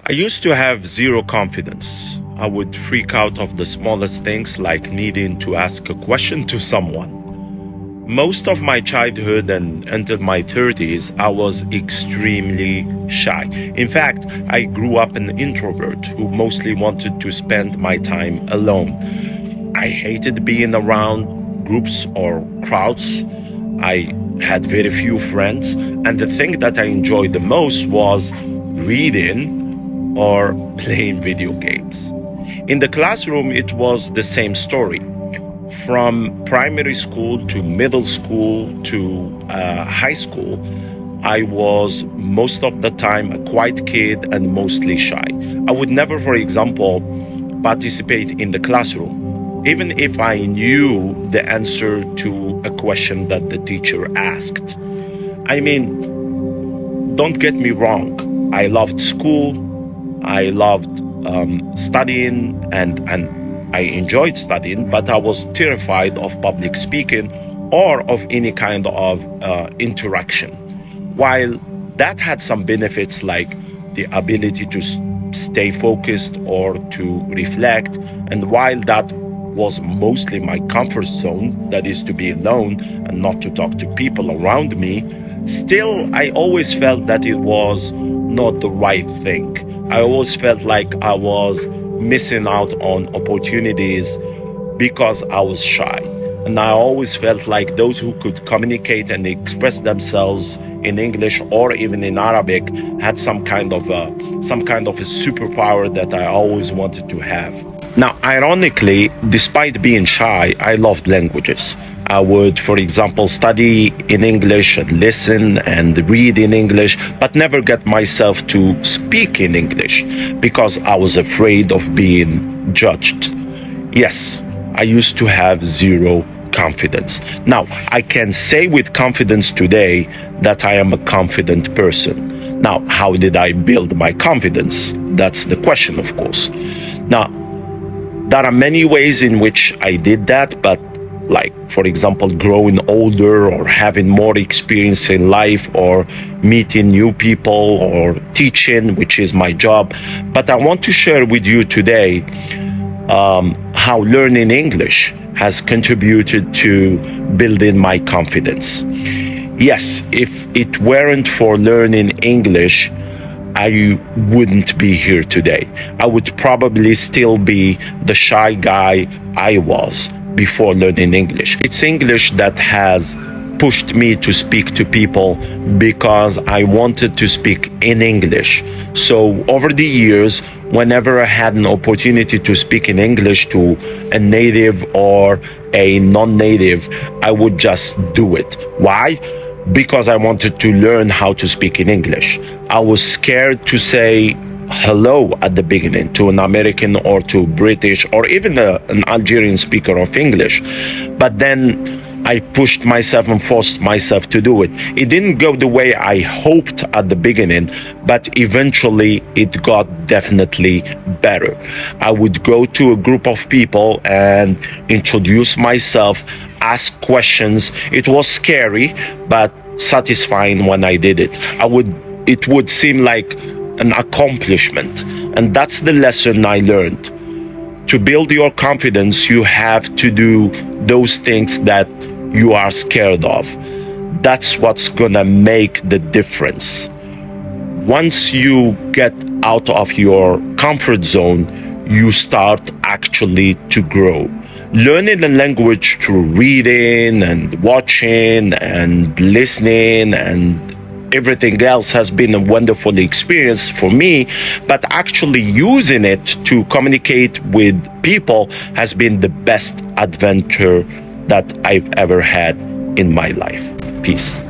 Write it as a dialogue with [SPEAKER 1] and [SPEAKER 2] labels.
[SPEAKER 1] I used to have zero confidence. I would freak out of the smallest things like needing to ask a question to someone. Most of my childhood and until my 30s, I was extremely shy. In fact, I grew up an introvert who mostly wanted to spend my time alone. I hated being around groups or crowds. I had very few friends, and the thing that I enjoyed the most was reading or playing video games. In the classroom, it was the same story. From primary school to middle school to high school, I was most of the time a quiet kid and mostly shy. I would never, for example, participate in the classroom, even if I knew the answer to a question that the teacher asked. I mean, don't get me wrong, I loved school, I loved studying and I enjoyed studying, but I was terrified of public speaking or of any kind of interaction. While that had some benefits like the ability to stay focused or to reflect, and while that was mostly my comfort zone, that is to be alone and not to talk to people around me, still I always felt that it was not the right thing. I always felt like I was missing out on opportunities because I was shy. And I always felt like those who could communicate and express themselves in English or even in Arabic had some kind of a superpower that I always wanted to have. Now, ironically, despite being shy, I loved languages. I would, for example, study in English and listen and read in English, but never get myself to speak in English because I was afraid of being judged. Yes, I used to have zero confidence. Now, I can say with confidence today that I am a confident person. Now, how did I build my confidence? That's the question, of course. Now, there are many ways in which I did that, but like, for example, growing older or having more experience in life or meeting new people or teaching, which is my job. But I want to share with you today how learning English has contributed to building my confidence. Yes, if it weren't for learning English, I wouldn't be here today. I would probably still be the shy guy I was before learning English. It's English that has pushed me to speak to people because I wanted to speak in English. So over the years, whenever I had an opportunity to speak in English to a native or a non-native, I would just do it. Why? Because I wanted to learn how to speak in English. I was scared to say hello at the beginning to an American or to British or even an Algerian speaker of English. But then I pushed myself and forced myself to do it. It didn't go the way I hoped at the beginning, but eventually it got definitely better. I would go to a group of people and introduce myself, ask questions. It was scary, but satisfying when I did it. It would seem like an accomplishment. And that's the lesson I learned. To build your confidence, you have to do those things that you are scared of. That's what's gonna make the difference. Once you get out of your comfort zone, you start actually to grow. Learning a language through reading and watching and listening and everything else has been a wonderful experience for me, but actually using it to communicate with people has been the best adventure that I've ever had in my life. Peace.